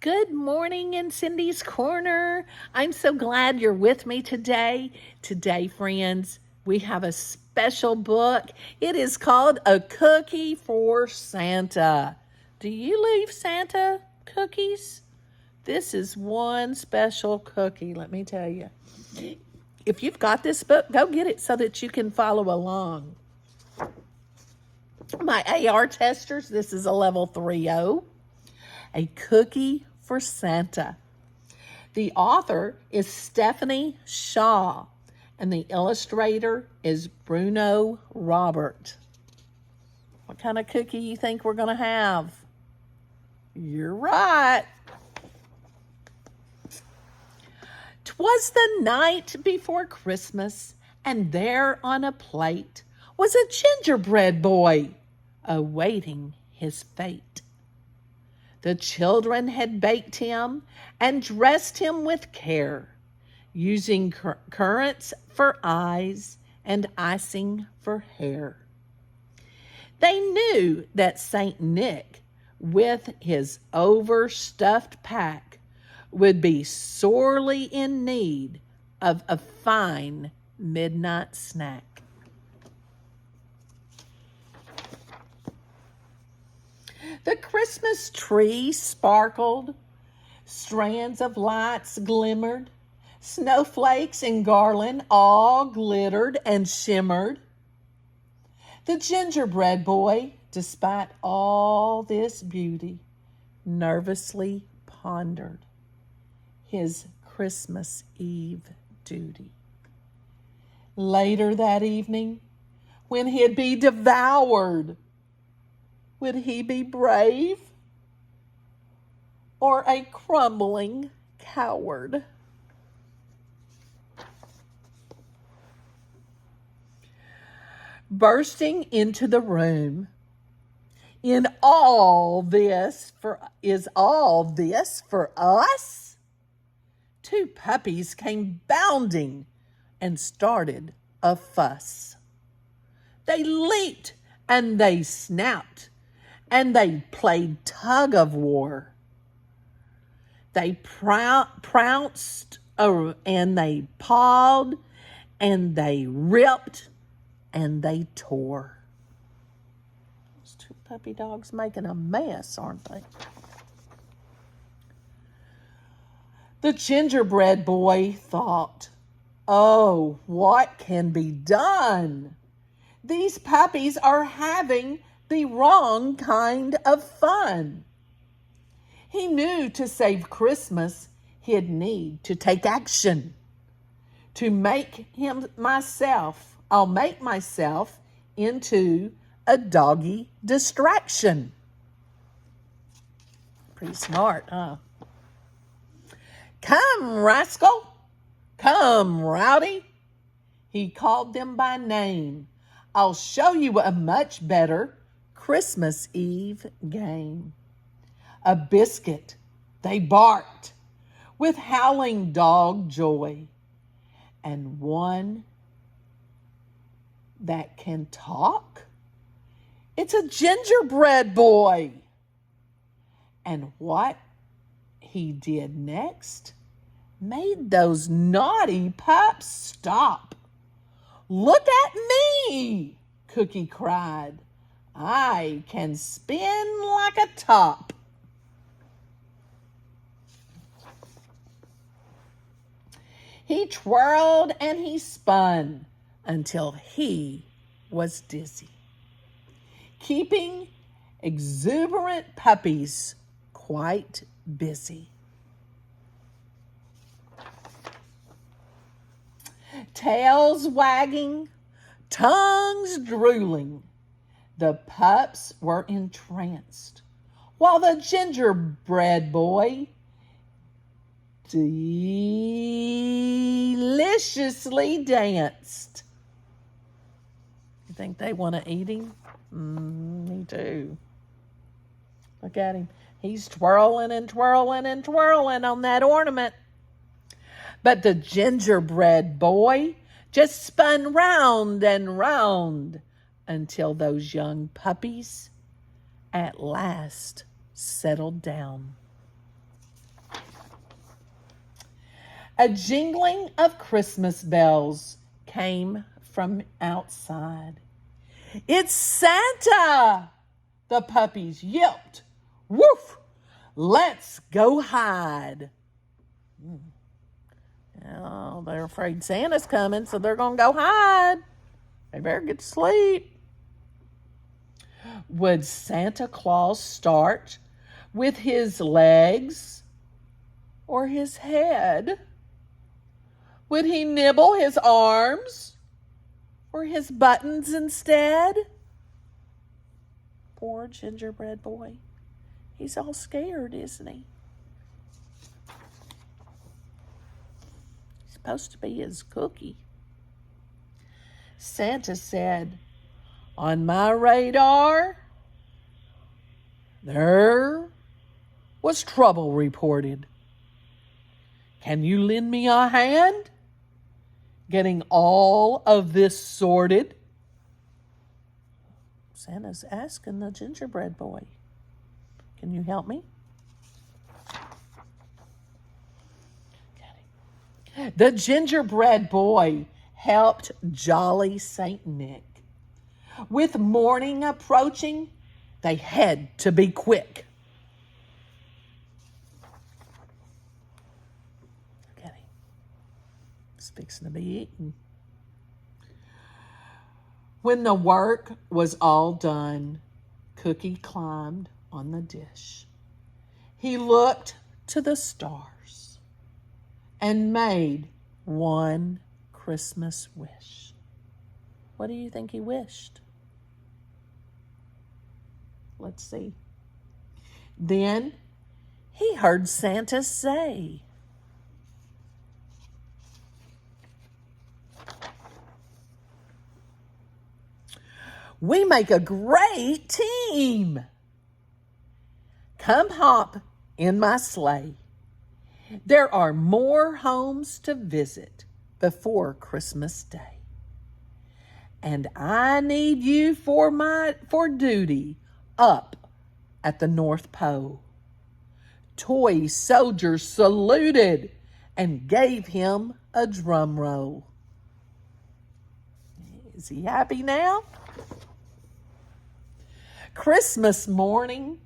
Good morning in Cindy's Corner. I'm so glad you're with me today. Today, friends, we have a special book. It is called A Cookie for Santa. Do you leave Santa cookies? This is one special cookie, let me tell you. If you've got this book, go get it so that you can follow along. My AR testers, this is a level 3.0. A Cookie for Santa. The author is Stephanie Shaw, and the illustrator is Bruno Robert. What kind of cookie you think we're going to have? You're right. 'Twas the night before Christmas, and there on a plate was a gingerbread boy awaiting his fate. The children had baked him and dressed him with care, using currants for eyes and icing for hair. They knew that Saint Nick, with his overstuffed pack, would be sorely in need of a fine midnight snack. The Christmas tree sparkled, strands of lights glimmered, snowflakes and garland all glittered and shimmered. The gingerbread boy, despite all this beauty, nervously pondered his Christmas Eve duty. Later that evening, when he'd be devoured, would he be brave or a crumbling coward? Bursting into the room, is all this for us? Two puppies came bounding and started a fuss. They leaped and they snapped, and they played tug of war. They pounced and they pawed and they ripped and they tore. Those two puppy dogs making a mess, aren't they? The gingerbread boy thought, "Oh, what can be done? These puppies are having the wrong kind of fun." He knew to save Christmas, he'd need to take action. I'll make myself into a doggy distraction. Pretty smart, huh? "Come, rascal, come, rowdy." He called them by name. "I'll show you a much better Christmas Eve game." A biscuit, they barked with howling dog joy, and one that can talk? It's a gingerbread boy. And what he did next made those naughty pups stop. "Look at me," Cookie cried. "I can spin like a top." He twirled and he spun until he was dizzy, keeping exuberant puppies quite busy. Tails wagging, tongues drooling, the pups were entranced, while the gingerbread boy deliciously danced. You think they want to eat him? Me too. Look at him. He's twirling and twirling and twirling on that ornament. But the gingerbread boy just spun round and round until those young puppies at last settled down. A jingling of Christmas bells came from outside. "It's Santa!" the puppies yelped. "Woof! Let's go hide." Oh, they're afraid Santa's coming, so they're going to go hide. They better get to sleep. Would Santa Claus start with his legs or his head? Would he nibble his arms or his buttons instead? Poor gingerbread boy. He's all scared, isn't he? He's supposed to be his cookie. Santa said, "On my radar, there was trouble reported. Can you lend me a hand getting all of this sorted?" Santa's asking the gingerbread boy, "Can you help me?" The gingerbread boy helped jolly Saint Nick. With morning approaching, they had to be quick. Look at him. It's fixing to be eaten. When the work was all done, Cookie climbed on the dish. He looked to the stars and made one Christmas wish. What do you think he wished? Let's see. Then he heard Santa say, "We make a great team. Come hop in my sleigh. There are more homes to visit before Christmas Day. And I need you for duty up at the North Pole." Toy soldiers saluted and gave him a drum roll. Is he happy now? Christmas morning,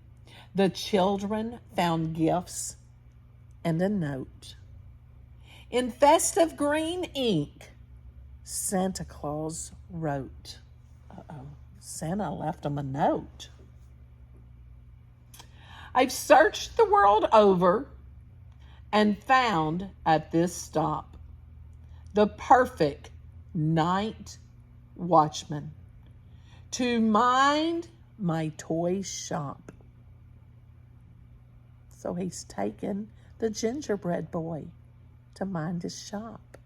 the children found gifts and a note. In festive green ink, Santa Claus wrote. Santa left them a note. "I've searched the world over and found at this stop the perfect night watchman to mind my toy shop." So he's taken the gingerbread boy to mind his shop.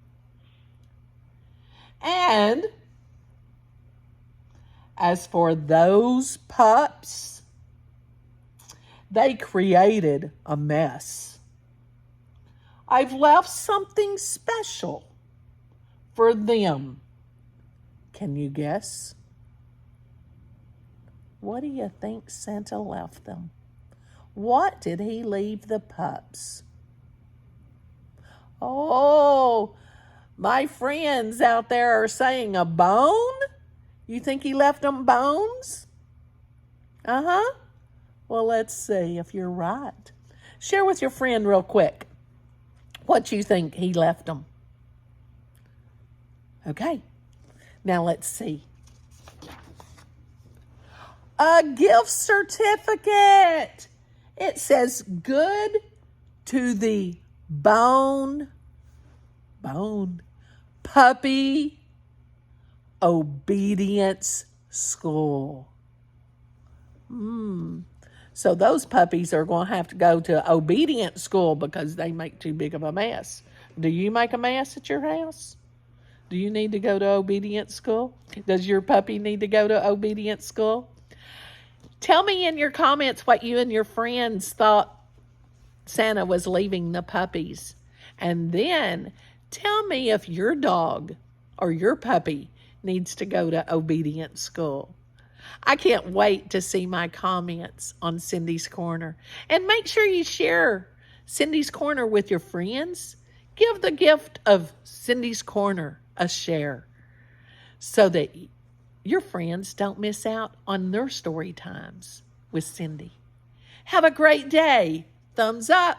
And as for those pups, they created a mess. I've left something special for them. Can you guess? What do you think Santa left them? What did he leave the pups? Oh, my friends out there are saying a bone? You think he left them bones? Uh-huh. Well, let's see if you're right. Share with your friend real quick what you think he left them. Okay, now let's see. A gift certificate. It says good to the bone puppy obedience school. So those puppies are going to have to go to obedience school because they make too big of a mess. Do you make a mess at your house? Do you need to go to obedience school? Does your puppy need to go to obedience school? Tell me in your comments what you and your friends thought Santa was leaving the puppies. And then tell me if your dog or your puppy needs to go to obedience school. I can't wait to see my comments on Cindy's Corner. And make sure you share Cindy's Corner with your friends. give the gift of Cindy's Corner a share so that your friends don't miss out on their story times with Cindy. Have a great day. Thumbs up.